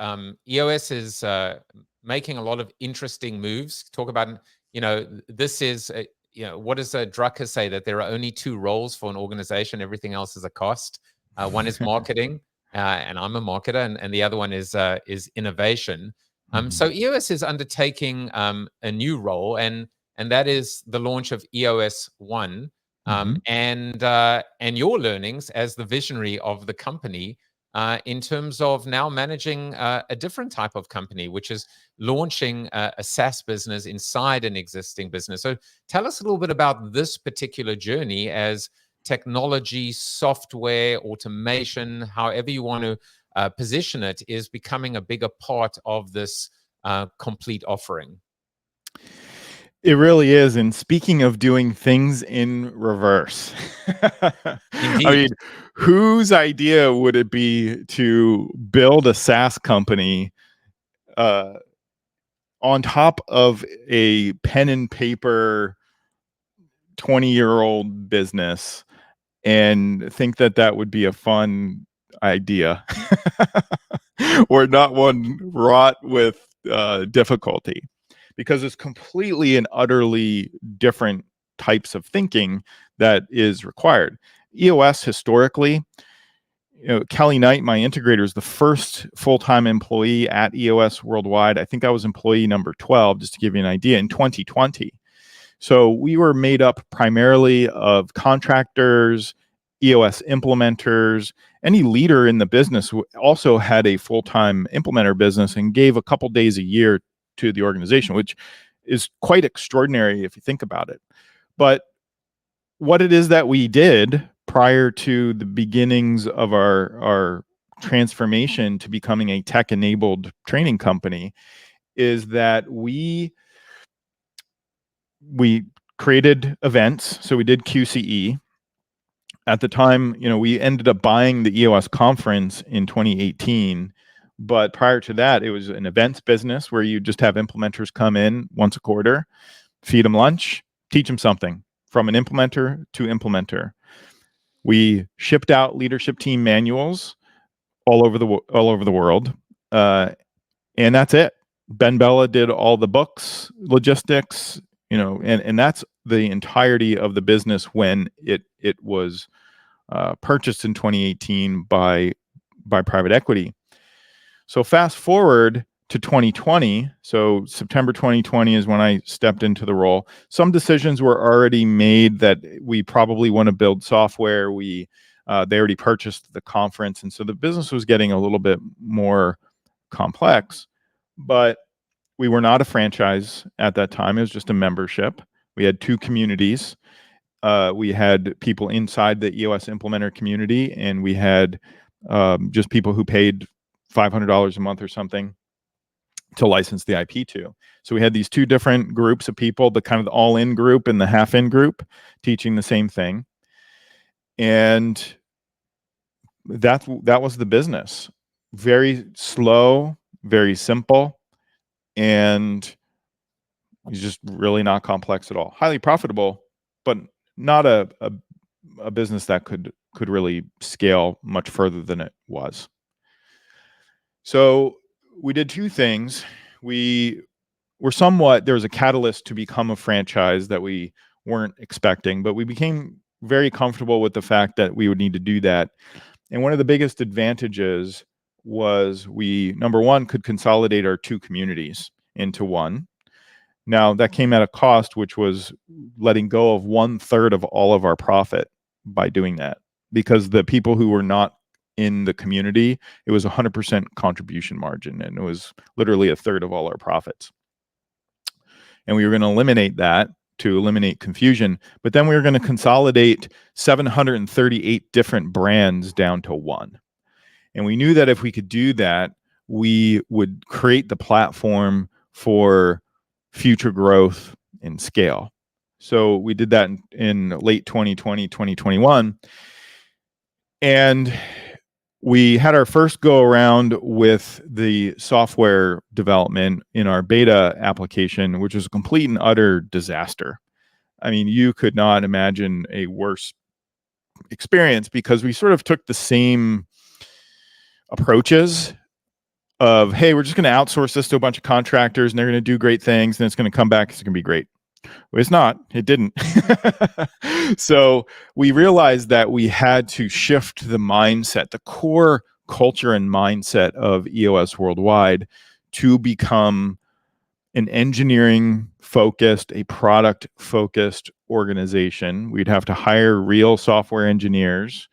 EOS is making a lot of interesting moves. Talk about, this is, what does Drucker say? That there are only two roles for an organization. Everything else is a cost. One is marketing, and I'm a marketer, and the other one is innovation. So EOS is undertaking a new role, and that is the launch of EOS One, and your learnings as the visionary of the company in terms of now managing a different type of company, which is launching a SaaS business inside an existing business. So tell us a little bit about this particular journey as technology, software, automation, however you want to position it, is becoming a bigger part of this complete offering. It really is. And speaking of doing things in reverse, I mean, whose idea would it be to build a SaaS company on top of a pen and paper 20-year-old business and think that that would be a fun idea or not one wrought with difficulty? Because it's completely and utterly different types of thinking that is required. EOS historically, Kelly Knight, my integrator, is the first full-time employee at EOS Worldwide. I think I was employee number 12, just to give you an idea, in 2020. So we were made up primarily of contractors, EOS implementers, any leader in the business also had a full-time implementer business and gave a couple days a year to the organization, which is quite extraordinary if you think about it. But what it is that we did prior to the beginnings of our transformation to becoming a tech-enabled training company is that we created events. So we did QCE. At the time, we ended up buying the EOS conference in 2018. But prior to that, it was an events business where you just have implementers come in once a quarter, feed them lunch, teach them something from an implementer to implementer. We shipped out leadership team manuals all over the world, and that's it. Ben Bella did all the books, logistics, and that's the entirety of the business when it was purchased in 2018 by private equity. So fast forward to 2020. So September 2020 is when I stepped into the role. Some decisions were already made that we probably want to build software. They already purchased the conference, and so the business was getting a little bit more complex. But we were not a franchise at that time. It was just a membership. We had 2 communities. We had people inside the EOS implementer community, and we had just people who paid $500 a month or something to license the IP to. So we had these 2 different groups of people, the kind of the all-in group and the half-in group, teaching the same thing. And that was the business. Very slow, very simple, and it's just really not complex at all. Highly profitable, but not a business that could really scale much further than it was. So we did 2 things. There was a catalyst to become a franchise that we weren't expecting, but we became very comfortable with the fact that we would need to do that. And one of the biggest advantages was we, number one, could consolidate our 2 communities into one. Now that came at a cost, which was letting go of 1/3 of all of our profit by doing that, because the people who were not in the community, it was 100% contribution margin, and it was literally 1/3 of all our profits. And we were going to eliminate that to eliminate confusion, but then we were going to consolidate 738 different brands down to one. And we knew that if we could do that, we would create the platform for future growth and scale. So we did that in late 2020, 2021. And we had our first go around with the software development in our beta application, which was a complete and utter disaster. I mean, you could not imagine a worse experience, because we sort of took the same approaches of, hey, we're just going to outsource this to a bunch of contractors and they're going to do great things and it's going to come back, it's going to be great. Well, it's not. It didn't. So we realized that we had to shift the mindset, the core culture and mindset of EOS Worldwide, to become an engineering-focused, a product-focused organization. We'd have to hire real software engineers.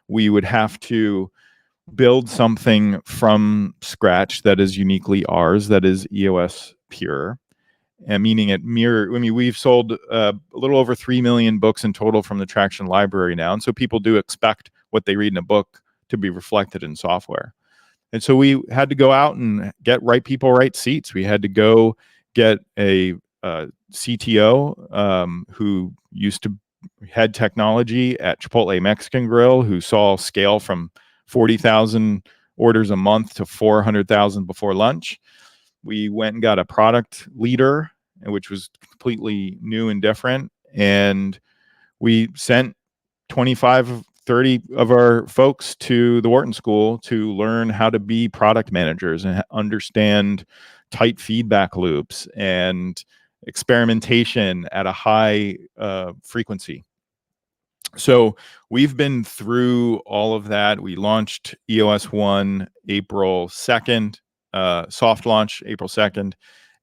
We would have to build something from scratch that is uniquely ours, that is EOS Pure. And meaning we've sold a little over 3 million books in total from the Traction library now. And so people do expect what they read in a book to be reflected in software. And so we had to go out and get right people, right seats. We had to go get a CTO who used to head technology at Chipotle Mexican Grill, who saw scale from 40,000 orders a month to 400,000 before lunch. We went and got a product leader, which was completely new and different. And we sent 25, 30 of our folks to the Wharton School to learn how to be product managers and understand tight feedback loops and experimentation at a high frequency. So we've been through all of that. We launched EOS One April 2nd. Soft launch April 2nd.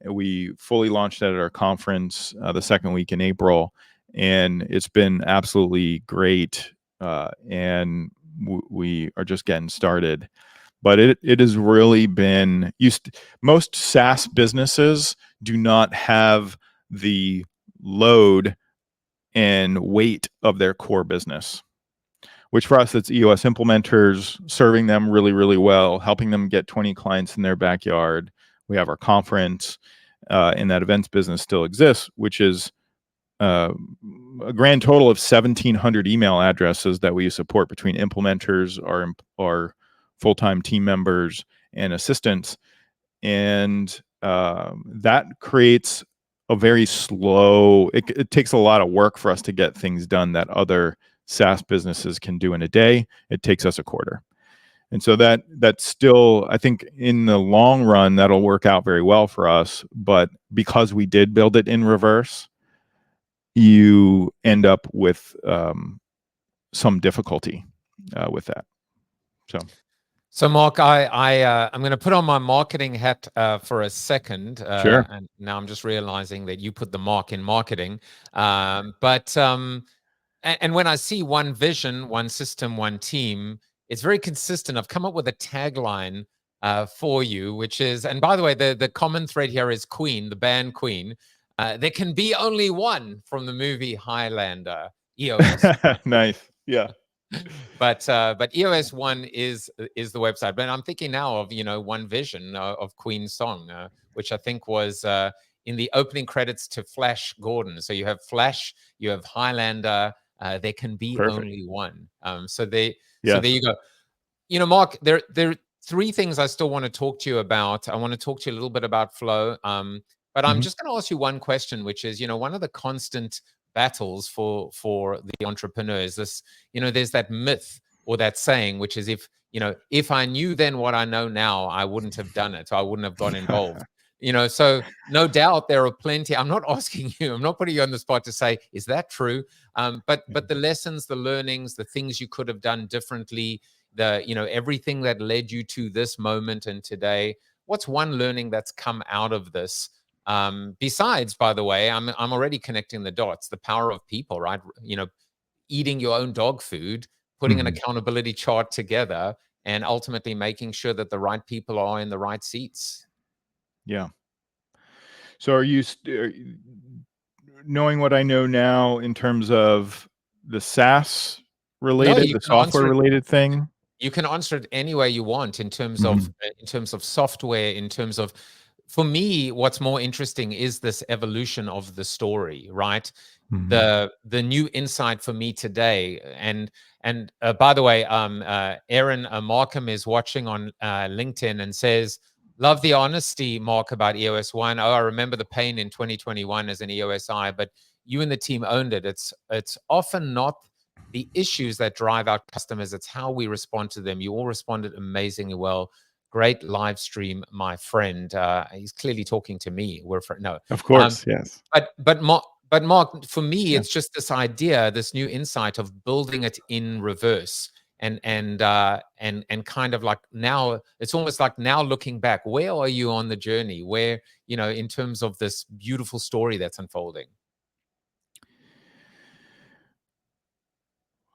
We fully launched that at our conference the second week in April, and it's been absolutely great. And we are just getting started. But it has really been most SaaS businesses do not have the load and weight of their core business, which for us, it's EOS implementers, serving them really, really well, helping them get 20 clients in their backyard. We have our conference, and that events business still exists, which is a grand total of 1,700 email addresses that we support between implementers, our full-time team members, and assistants. And that creates a very slow, it takes a lot of work for us to get things done that other SaaS businesses can do in a day. It takes us a quarter. And so that's still, I think in the long run, that'll work out very well for us. But because we did build it in reverse, you end up with some difficulty with that. So Mark, I'm going to put on my marketing hat for a second. Sure. And now I'm just realizing that you put the mark in marketing. And when I see one vision, one system, one team, it's very consistent. I've come up with a tagline for you, which is, and by the way, the common thread here is Queen, the band Queen. There can be only one, from the movie Highlander, EOS. Nice. Yeah. But EOS One is the website. But I'm thinking now of, One Vision of Queen's song, which I think was in the opening credits to Flash Gordon. So you have Flash, you have Highlander. There can be only one. So there you go. Mark, there are three things I still want to talk to you about. I want to talk to you a little bit about flow. But I'm just going to ask you one question, which is, one of the constant battles for the entrepreneur is this, there's that myth or that saying, which is if I knew then what I know now, I wouldn't have done it. So I wouldn't have got involved. So no doubt there are plenty. I'm not asking you, I'm not putting you on the spot to say, is that true? But the lessons, the learnings, the things you could have done differently, everything that led you to this moment and today, what's one learning that's come out of this? Besides, by the way, I'm already connecting the dots, the power of people, right? Eating your own dog food, putting an accountability chart together, and ultimately making sure that the right people are in the right seats. Yeah. So are you knowing what I know now in terms of the SaaS related, the software related thing? You can answer it any way you want in terms of software, in terms of, for me, what's more interesting is this evolution of the story, right? The new insight for me today, and by the way, Aaron Markham is watching on LinkedIn and says, "Love the honesty, Mark, about EOS One. Oh, I remember the pain in 2021 as an EOSI, but you and the team owned it. It's often not the issues that drive our customers; it's how we respond to them. You all responded amazingly well. Great live stream, my friend." He's clearly talking to me. No, of course, yes. But Mark, for me, it's just this idea, this new insight of building it in reverse, and kind of like now, it's almost like now looking back, where are you on the journey? Where, in terms of this beautiful story that's unfolding?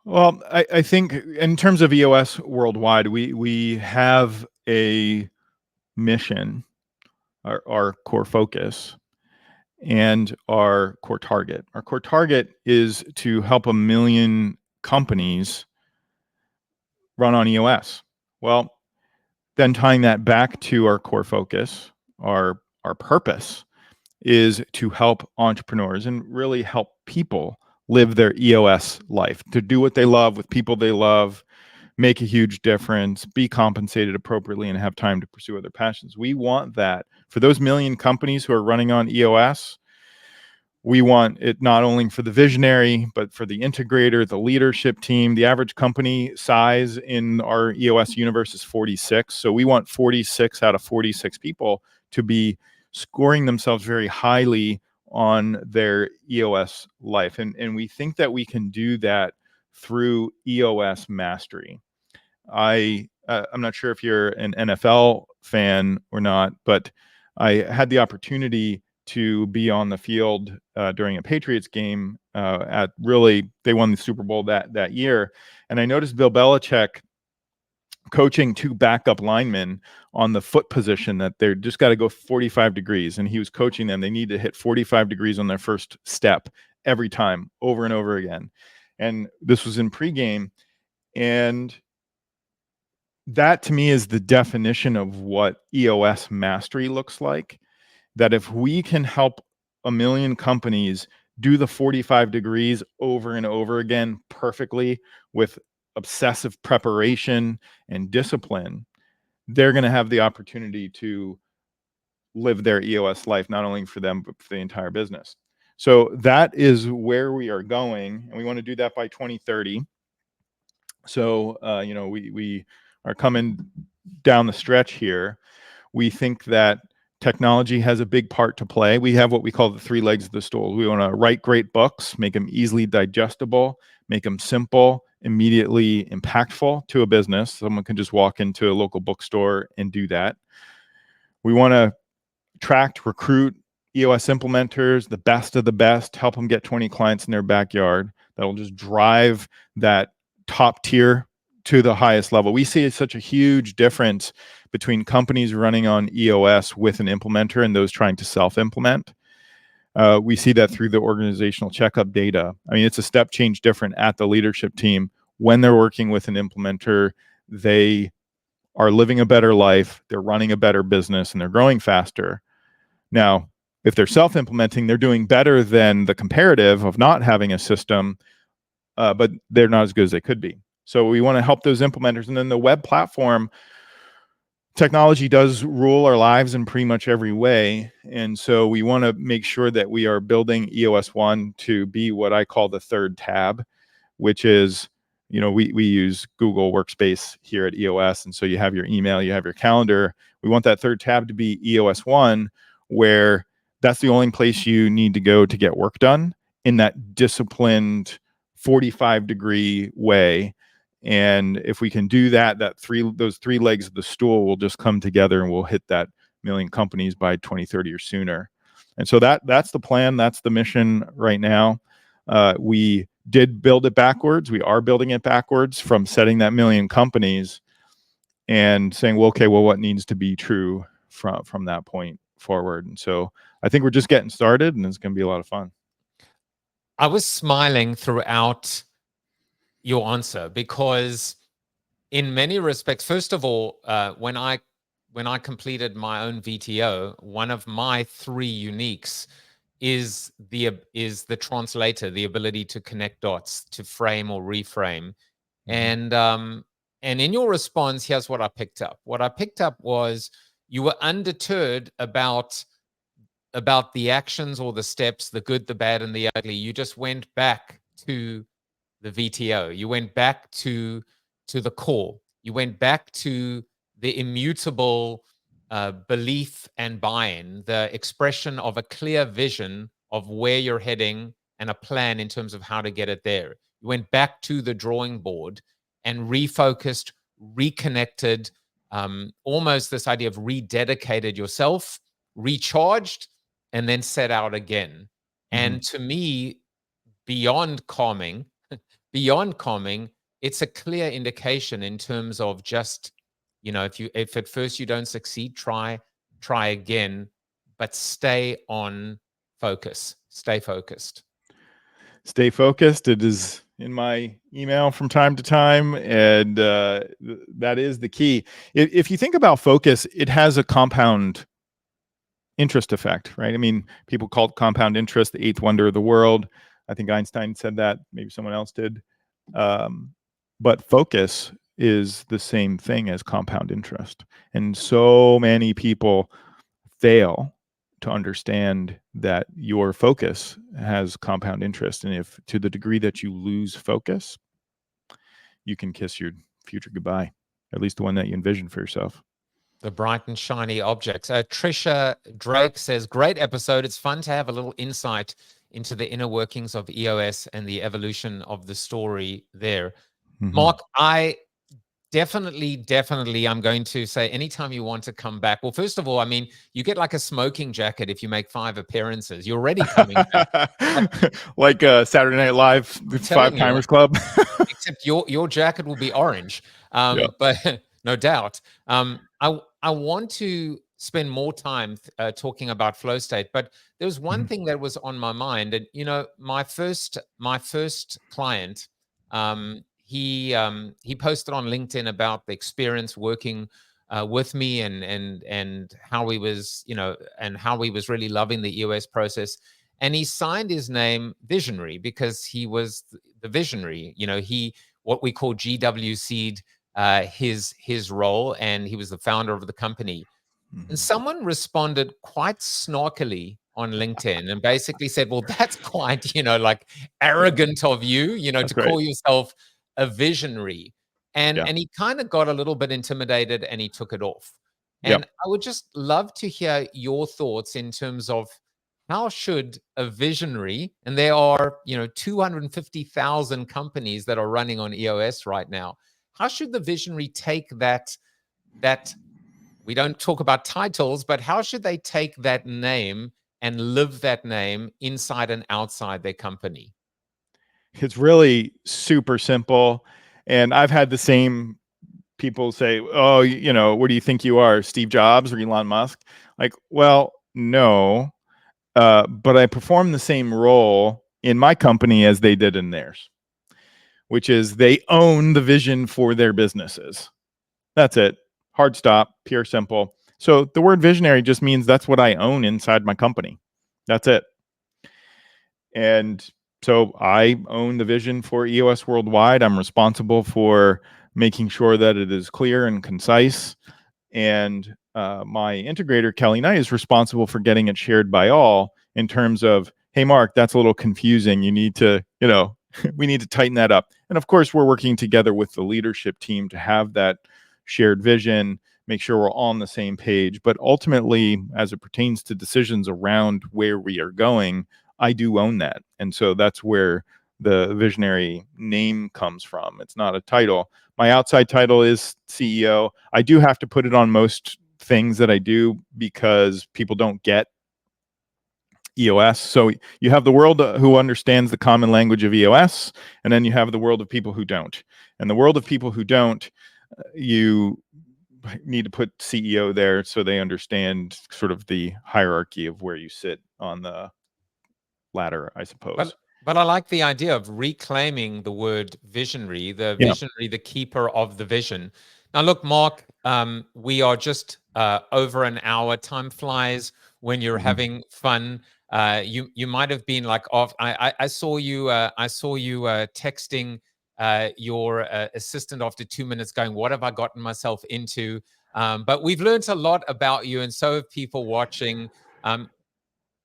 Well, I think in terms of EOS Worldwide, we have a mission, our core focus, and our core target. Our core target is to help 1 million companies run on EOS. Well, then tying that back to our core focus, our purpose is to help entrepreneurs and really help people live their EOS life, to do what they love with people they love, make a huge difference, be compensated appropriately, and have time to pursue other passions. We want that for those 1 million companies who are running on EOS. We want it not only for the visionary, but for the integrator, the leadership team. The average company size in our EOS universe is 46. So we want 46 out of 46 people to be scoring themselves very highly on their EOS life. And we think that we can do that through EOS mastery. I'm not sure if you're an NFL fan or not, but I had the opportunity to be on the field during a Patriots game. They won the Super Bowl that year, and I noticed Bill Belichick coaching two backup linemen on the foot position that they're just got to go 45 degrees, and he was coaching them. They need to hit 45 degrees on their first step every time, over and over again. And this was in pregame, and that to me is the definition of what EOS mastery looks like. That if we can help a million companies do the 45 degrees over and over again perfectly with obsessive preparation and discipline, they're going to have the opportunity to live their EOS life, not only for them, but for the entire business. So that is where we are going, and we want to do that by 2030. So, we are coming down the stretch here. We think that technology has a big part to play. We have what we call the three legs of the stool. We want to write great books, make them easily digestible, make them simple, immediately impactful to a business. Someone can just walk into a local bookstore and do that. We want to attract, recruit EOS implementers, the best of the best, help them get 20 clients in their backyard. That'll just drive that top tier to the highest level. We see such a huge difference between companies running on EOS with an implementer and those trying to self-implement. We see that through the organizational checkup data. I mean, it's a step change different at the leadership team. When they're working with an implementer, they are living a better life, they're running a better business, and they're growing faster. Now, if they're self-implementing, they're doing better than the comparative of not having a system, but they're not as good as they could be. So we want to help those implementers. And then the web platform technology does rule our lives in pretty much every way. And so we want to make sure that we are building EOS One to be what I call the third tab, which is, we use Google Workspace here at EOS. And so you have your email, you have your calendar. We want that third tab to be EOS One, where that's the only place you need to go to get work done in that disciplined 45-degree way. And if we can do that, those three legs of the stool will just come together, and we'll hit that million companies by 2030 or sooner. And so that's the plan. That's the mission right now. We did build it backwards. We are building it backwards from setting that million companies and saying, what needs to be true from that point forward. And so I think we're just getting started, and it's going to be a lot of fun. I was smiling throughout your answer because in many respects, first of all, when I completed my own VTO, one of my three uniques is the translator, the ability to connect dots, to frame or reframe. And in your response, here's what I picked up. What I picked up was you were undeterred about the actions or the steps, the good, the bad, and the ugly. You just went back to the VTO. You went back to the core. You went back to the immutable belief and buy-in, the expression of a clear vision of where you're heading and a plan in terms of how to get it there. You went back to the drawing board and refocused, reconnected, almost this idea of rededicated yourself, recharged, and then set out again. And to me, beyond calming, it's a clear indication in terms of just, if at first you don't succeed, try again, but stay on focus. Stay focused. Stay focused. It is in my email from time to time, and that is the key. If you think about focus, it has a compound interest effect, right? I mean, people call it compound interest the eighth wonder of the world. I think Einstein said that. Maybe someone else did. But focus is the same thing as compound interest. And so many people fail to understand that your focus has compound interest. And if to the degree that you lose focus, you can kiss your future goodbye, at least the one that you envision for yourself. The bright and shiny objects. Trisha Drake says, great episode. It's fun to have a little insight into the inner workings of EOS and the evolution of the story there. Mark, I definitely, I'm going to say anytime you want to come back. Well, first of all, I mean, you get like a smoking jacket if you make 5 appearances. You're already coming back. Like Saturday Night Live, I'm Five telling you, Timers Club. except your jacket will be orange. Yeah. But no doubt. I want to spend more time talking about flow state, but there was one thing that was on my mind, and my first client, he posted on LinkedIn about the experience working with me, and how he was, and how he was really loving the EOS process. And he signed his name Visionary because he was the visionary. He, what we call GWC'd his role, and he was the founder of the company. And someone responded quite snarkily on LinkedIn and basically said, well, that's quite, like arrogant of you, That's to right. call yourself a visionary. And Yeah. and he kind of got a little bit intimidated and he took it off. Yep. And I would just love to hear your thoughts in terms of how should a visionary, and there are, 250,000 companies that are running on EOS right now. How should the visionary take that we don't talk about titles, but how should they take that name and live that name inside and outside their company? It's really super simple. And I've had the same people say, oh, what do you think you are, Steve Jobs or Elon Musk? Like, well, no, but I perform the same role in my company as they did in theirs, which is they own the vision for their businesses. That's it. Hard stop, pure simple. So the word visionary just means that's what I own inside my company. That's it. And so I own the vision for EOS Worldwide. I'm responsible for making sure that it is clear and concise. And my integrator, Kelly Knight, is responsible for getting it shared by all in terms of, hey, Mark, that's a little confusing. You need to, we need to tighten that up. And of course, we're working together with the leadership team to have that shared vision, make sure we're all on the same page. But ultimately, as it pertains to decisions around where we are going, I do own that. And so that's where the visionary name comes from. It's not a title. My outside title is CEO. I do have to put it on most things that I do because people don't get EOS. So you have the world who understands the common language of EOS, and then you have the world of people who don't. And the world of people who don't, you need to put CEO there so they understand sort of the hierarchy of where you sit on the ladder, I suppose. But I like the idea of reclaiming the word visionary, the visionary, the keeper of the vision. Now, look, Mark, we are just over an hour. Time flies when you're having fun. You might have been like off. I saw you. I saw you texting your assistant after 2 minutes, going, "What have I gotten myself into?" But we've learned a lot about you, and so have people watching.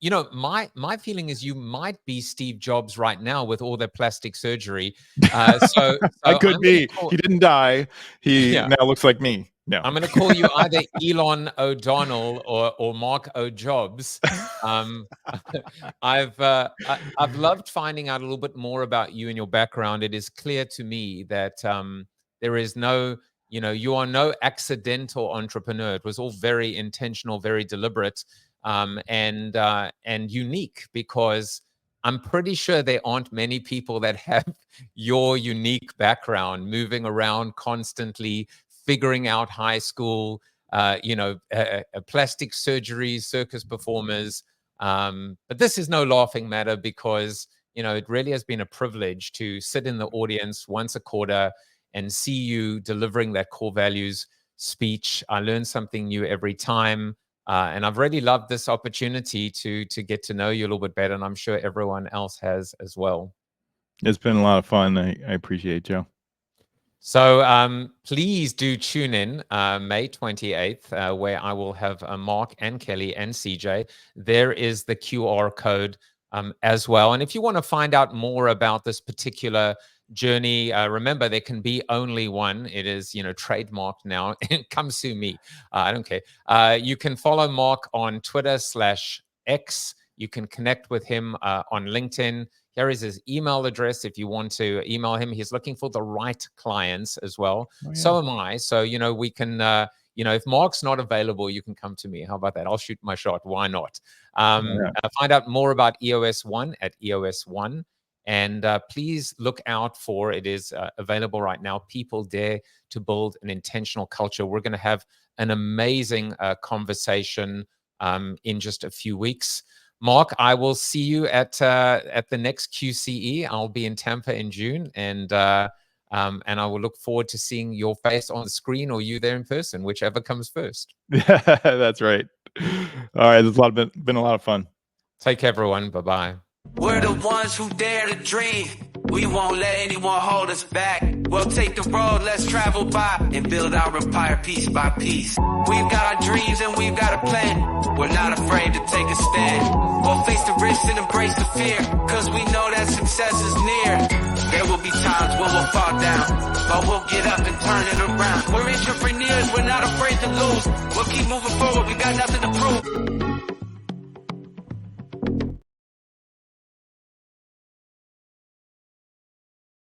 My feeling is you might be Steve Jobs right now with all the plastic surgery. So I could I'm be. gonna He didn't die. He yeah. now looks like me. No. I'm going to call you either Elon O'Donnell or Mark O'Jobs. Um, I've loved finding out a little bit more about you and your background. It is clear to me that there is no, you are no accidental entrepreneur. It was all very intentional, very deliberate, and unique, because I'm pretty sure there aren't many people that have your unique background, moving around constantly, figuring out high school, plastic surgeries, circus performers. But this is no laughing matter, because, it really has been a privilege to sit in the audience once a quarter and see you delivering that core values speech. I learn something new every time. And I've really loved this opportunity to get to know you a little bit better. And I'm sure everyone else has as well. It's been a lot of fun. I appreciate it, Joe. So please do tune in May 28th, where I will have Mark and Kelly and CJ. There is the QR code as well. And if you want to find out more about this particular journey, remember, there can be only one. It is, trademarked now. Come sue me. I don't care. You can follow Mark on Twitter/X. You can connect with him on LinkedIn. Here is his email address if you want to email him. He's looking for the right clients as well. Oh, yeah. So am I. So, we can, if Mark's not available, you can come to me. How about that? I'll shoot my shot. Why not? Find out more about EOS One at EOS One. And please look out for it is available right now. People Dare to Build an Intentional Culture. We're going to have an amazing conversation in just a few weeks. Mark, I will see you at the next QCE. I'll be in Tampa in June, and I will look forward to seeing your face on the screen or you there in person, whichever comes first. Yeah, that's right. All right, it's been a lot of fun. Take care, everyone. Bye-bye. We're the ones who dare to dream. We won't let anyone hold us back. We'll take the road, let's travel by and build our empire piece by piece. We've got our dreams and we've got a plan. We're not afraid to take a stand. We'll face the risks and embrace the fear, cause we know that success is near. There will be times when we'll fall down, but we'll get up and turn it around. We're entrepreneurs, we're not afraid to lose. We'll keep moving forward, we got nothing to prove.